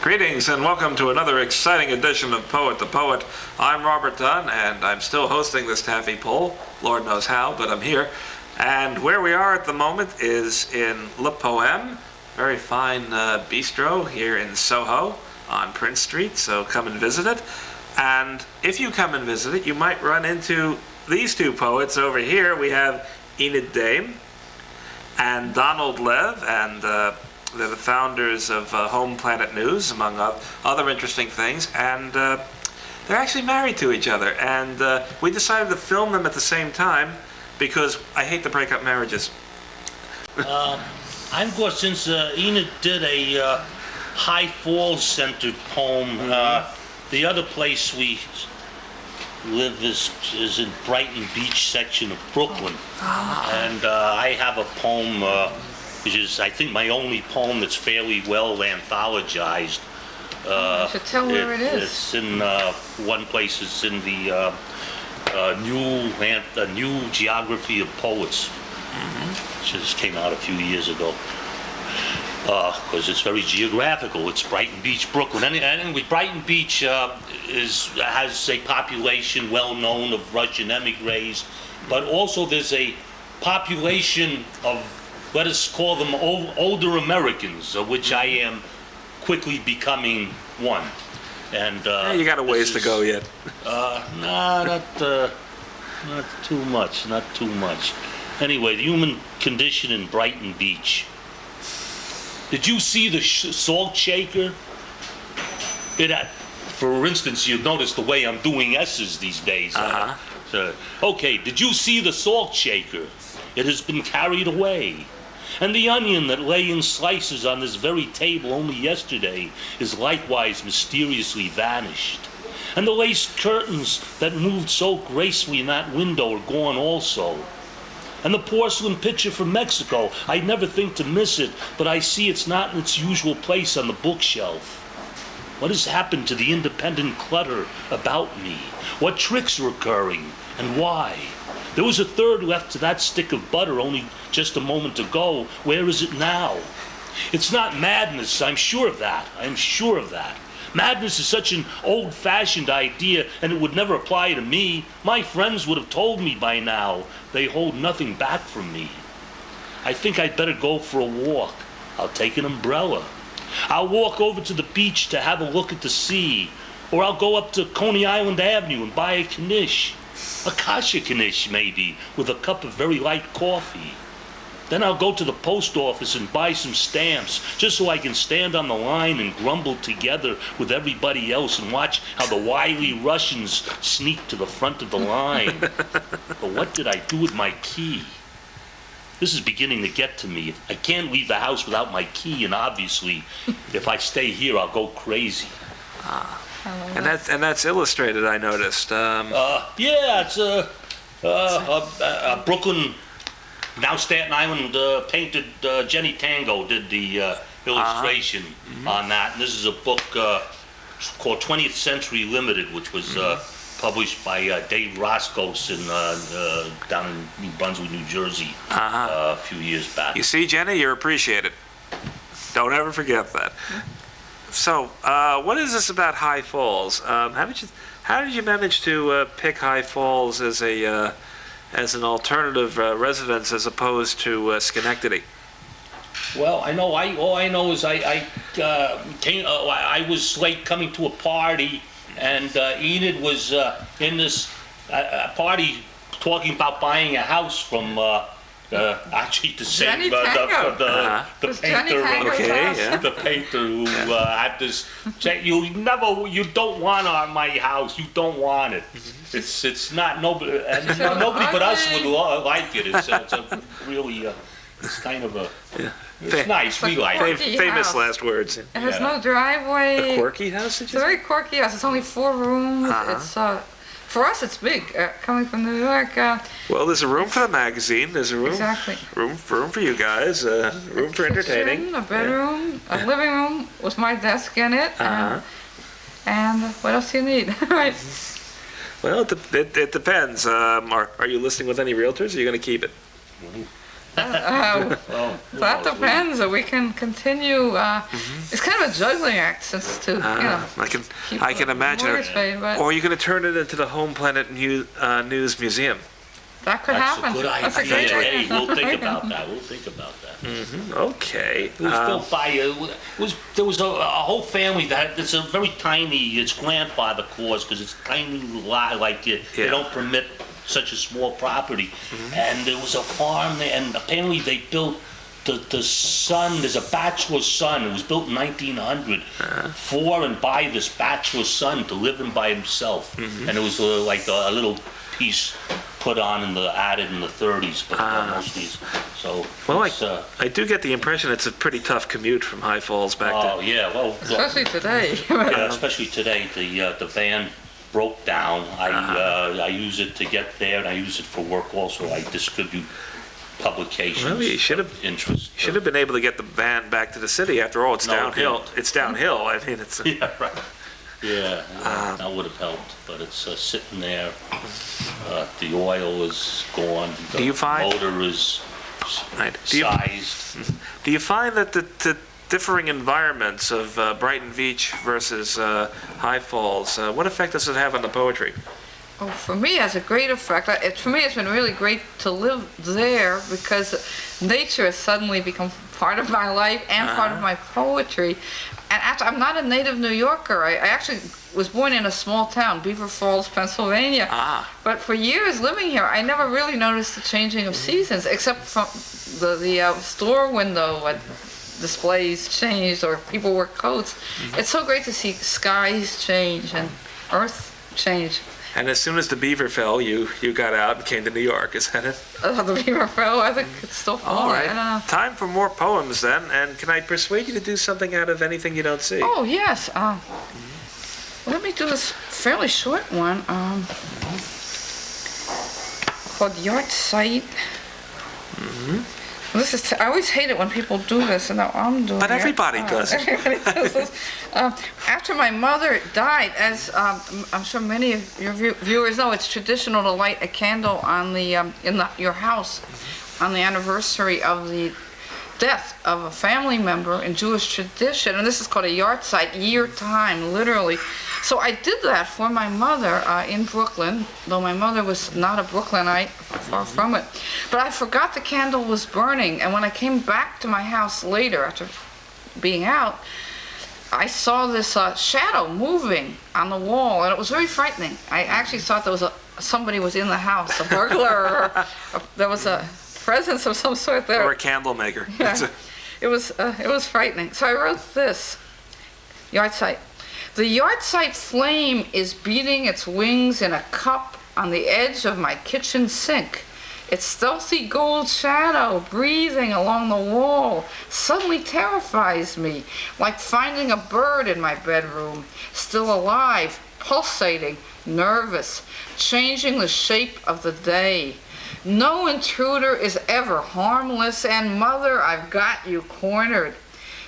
Greetings and welcome to another exciting edition of Poet the Poet. I'm Robert Dunn and I'm still hosting this taffy poll. Lord knows how, but I'm here. And where we are at the moment is in Le Poème, very fine bistro here in Soho on Prince Street, so come and visit it. And if you come and visit it, you might run into these two poets over here. We have Enid Dame and Donald Lev, and they're the founders of Home Planet News, among other interesting things, and they're actually married to each other. And we decided to film them at the same time because I hate to break up marriages. I'm going, since Enid did a High Falls centered poem, the other place we live is in Brighton Beach section of Brooklyn. And I have a poem which is, I think, my only poem that's fairly well anthologized. You should tell where it is. It's in one place. It's in the new Geography of Poets, which just came out a few years ago. Because it's very geographical. It's Brighton Beach, Brooklyn. And Brighton Beach has a population well known of Russian emigres, but also there's a population of, let us call them older Americans, of which I am quickly becoming one. And you got a ways to go yet. Not too much, not too much. Anyway, the human condition in Brighton Beach. Did you see the salt shaker? For instance, you notice the way I'm doing S's these days. Okay, did you see the salt shaker? It has been carried away. And the onion that lay in slices on this very table only yesterday is likewise mysteriously vanished. And the lace curtains that moved so gracefully in that window are gone also. And the porcelain pitcher from Mexico, I'd never think to miss it, but I see it's not in its usual place on the bookshelf. What has happened to the independent clutter about me? What tricks are occurring, and why? There was a third left to that stick of butter only just a moment ago. Where is it now? It's not madness, I'm sure of that. I'm sure of that. Madness is such an old-fashioned idea, and it would never apply to me. My friends would have told me by now. They hold nothing back from me. I think I'd better go for a walk. I'll take an umbrella. I'll walk over to the beach to have a look at the sea, or I'll go up to Coney Island Avenue and buy a knish. A kasha knish, maybe, with a cup of very light coffee. Then I'll go to the post office and buy some stamps, just so I can stand on the line and grumble together with everybody else and watch how the wily Russians sneak to the front of the line. But what did I do with my key? This is beginning to get to me. I can't leave the house without my key, and obviously, if I stay here, I'll go crazy. And that's illustrated, I noticed. Yeah, it's a Brooklyn, now Staten Island painted. Jenny Tango did the illustration on that. And this is a book called 20th Century Limited, which was published by Dave Roscoe's down in New Brunswick, New Jersey, a few years back. You see, Jenny, you're appreciated. Don't ever forget that. So, what is this about High Falls? How did you manage to pick High Falls as an alternative residence as opposed to Schenectady? Well, all I know is I was late coming to a party, and Enid was in this party talking about buying a house from. Actually, the same the painter, the painter who had this. You don't want my house. You don't want it. It's not nobody. Nobody but us would like it. It's a really. It's kind of a. It's nice. We like it. Famous last words. It has no driveway. A quirky house. It's a very quirky house. It's only 4 rooms. It's for us it's big. Coming from New York. Well, there's a room for the magazine. There's a room. Exactly. Room for you guys. Room for entertaining. Kitchen, a bedroom, a living room with my desk in it. And what else do you need? Right. Well, it depends. Are you listing with any realtors? Or are you going to keep it? That depends. We can continue. It's kind of a juggling act, since to I can imagine. Or are you going to turn it into the Home Planet News Museum? That could That's happen. a good idea. That's a great idea. Hey, we'll think about that. Okay. It was built by there was a whole family that it's a very tiny. It's grandfather cause because it's tiny lot like they don't permit such a small property, and there was a farm there, and apparently they built the son. There's a bachelor's son. It was built in 1900 for and by this bachelor's son to live in by himself, and it was like a little piece put on added in the 30s, but mostly so. Well, I do get the impression it's a pretty tough commute from High Falls back to. Oh yeah, well, especially today. yeah, especially today. The van broke down. I use it to get there, and I use it for work also. I distribute publications. Well, you should have been able to get the van back to the city. After all, it's downhill. It's downhill. I mean, it's. Yeah, right. Yeah, that would have helped, but it's sitting there. The oil is gone. Do you find motor is sized? Do you find that the differing environments of Brighton Beach versus High Falls, what effect does it have on the poetry? Oh, for me, it has a great effect. For me, it's been really great to live there because nature has suddenly become part of my life and part of my poetry. And I'm not a native New Yorker. I actually was born in a small town, Beaver Falls, Pennsylvania. But for years living here, I never really noticed the changing of seasons, except from the store window when displays changed or people wore coats. It's so great to see skies change and earth change. And as soon as the beaver fell, you got out and came to New York, is that it? The beaver fell, I think it's still falling. All right, time for more poems then, and can I persuade you to do something out of anything you don't see? Oh, yes. Let me do this fairly short one called Yard Site. This is I always hate it when people do this, and now I'm doing it. But everybody does it. Everybody does this. After my mother died, as I'm sure many of your viewers know, it's traditional to light a candle on your house on the anniversary of the death of a family member in Jewish tradition, and this is called a yard site, year time, literally. So I did that for my mother in Brooklyn, though my mother was not a Brooklynite, far from it. But I forgot the candle was burning, and when I came back to my house later, after being out, I saw this shadow moving on the wall, and it was very frightening. I actually thought somebody was in the house, a burglar, or there was a presence of some sort there. Or a candle maker. Yeah. It was frightening. So I wrote this, yard site. The yard site flame is beating its wings in a cup on the edge of my kitchen sink. Its stealthy gold shadow breathing along the wall suddenly terrifies me, like finding a bird in my bedroom, still alive, pulsating, nervous, changing the shape of the day. No intruder is ever harmless, and mother, I've got you cornered.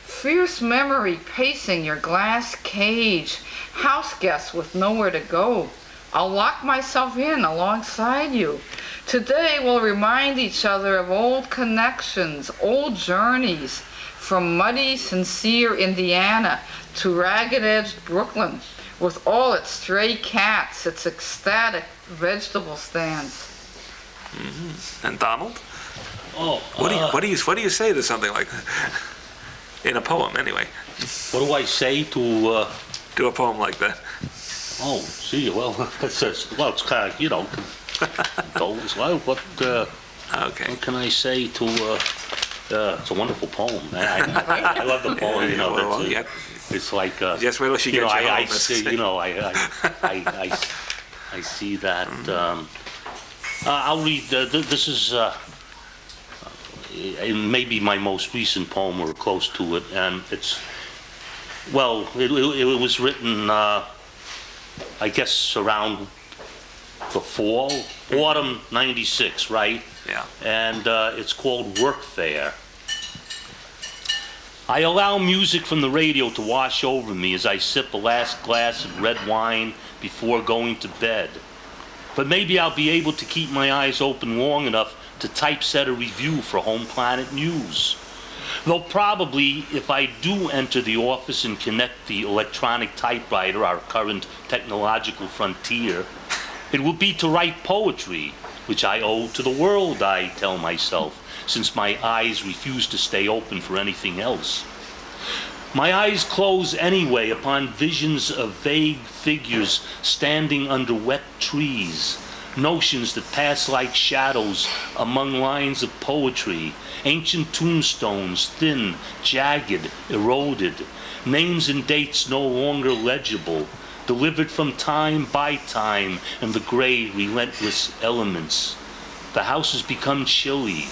Fierce memory pacing your glass cage, house guest with nowhere to go. I'll lock myself in alongside you. Today we'll remind each other of old connections, old journeys, from muddy, sincere Indiana to ragged-edged Brooklyn, with all its stray cats, its ecstatic vegetable stands. And Donald? Oh, What do you say to something like that? In a poem, anyway. What do I say to? Do a poem like that. Oh, see, well, it's kind of, goes well. Okay. What can I say to? It's a wonderful poem. I love the poem. It's like. Just wait till she gets I see that. I'll read. This is maybe my most recent poem, or close to it, and it's. Well, it was written, I guess, around the fall, autumn '96, right? Yeah. And it's called Work Fair. I allow music from the radio to wash over me as I sip the last glass of red wine before going to bed. But maybe I'll be able to keep my eyes open long enough to typeset a review for Home Planet News. Though probably if I do enter the office and connect the electronic typewriter, our current technological frontier, it will be to write poetry, which I owe to the world, I tell myself, since my eyes refuse to stay open for anything else. My eyes close anyway upon visions of vague figures standing under wet trees, notions that pass like shadows among lines of poetry, ancient tombstones, thin, jagged, eroded, names and dates no longer legible, delivered from time by time and the gray, relentless elements. The house has become chilly.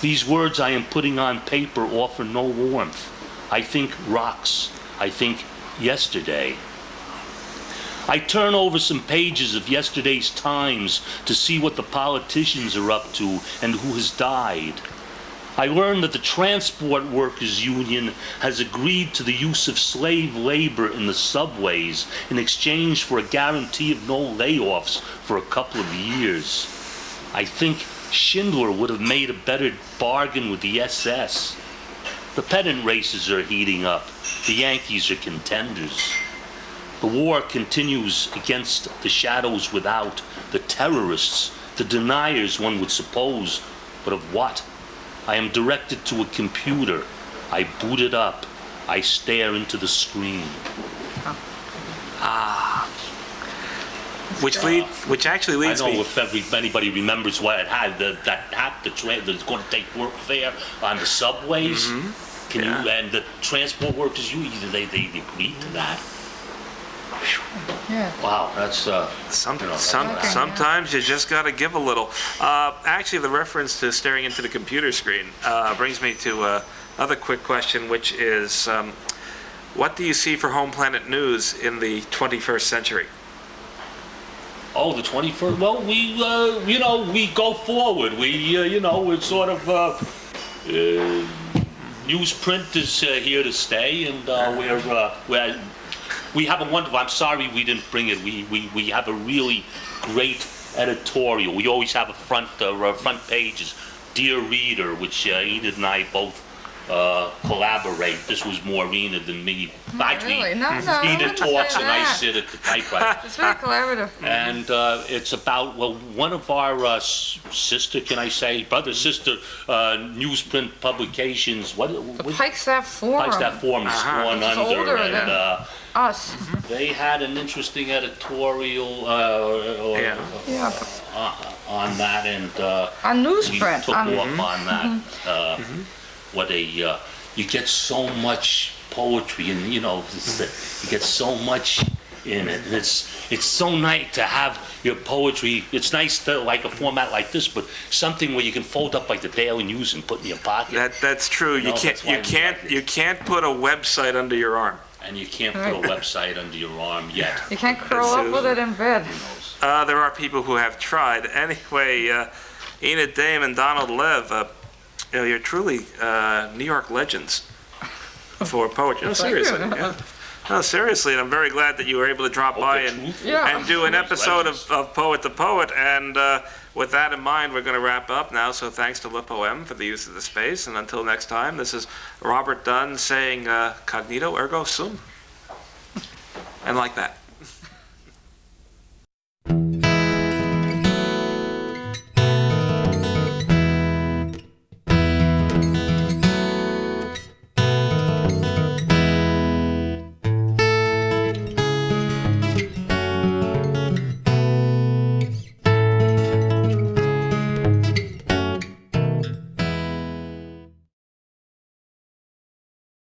These words I am putting on paper offer no warmth. I think rocks. I think yesterday. I turn over some pages of yesterday's Times to see what the politicians are up to and who has died. I learn that the Transport Workers Union has agreed to the use of slave labor in the subways in exchange for a guarantee of no layoffs for a couple of years. I think Schindler would have made a better bargain with the SS. The pennant races are heating up. The Yankees are contenders. The war continues against the shadows without, the terrorists, the deniers, one would suppose. But of what? I am directed to a computer. I boot it up. I stare into the screen. Which actually leads I know me. if anybody remembers what it had, that hat that's going to take work fair on the subways. Can you, and the transport workers, they agreed to that? Yeah. Wow, that's Sometimes you just got to give a little. Actually, the reference to staring into the computer screen brings me to another quick question, which is, what do you see for Home Planet News in the 21st century? Oh, the 21st. Well, we go forward. It's sort of newsprint is here to stay, and we have a wonderful. I'm sorry we didn't bring it. We have a really great editorial. We always have a front pages. Dear Reader, which Enid and I both collaborate. This was more Enid than me. Actually, really? No, Enid talks and I sit at the typewriter. It's very collaborative. And it's about, one of our sister newsprint publications. The Pikestaff Forum. Pikestaff Forum is gone It's under. older And than us. they had an interesting editorial on that, and On we newsprint. took off on that. You get so much poetry, and you get so much in it. And it's so nice to have your poetry. It's nice to like a format like this, but something where you can fold up like the Daily News and put in your pocket. That's true. You can't put a website under your arm. And you can't put a website under your arm yet. You can't curl up with it in bed. There are people who have tried. Anyway, Enid Dame and Donald Lev, you're truly New York legends for poetry. No, seriously. Yeah. No, seriously, and I'm very glad that you were able to drop by and do an episode of Poet the Poet. And with that in mind, we're going to wrap up now. So thanks to Le Poème for the use of the space. And until next time, this is Robert Dunn saying cognito ergo sum. And like that.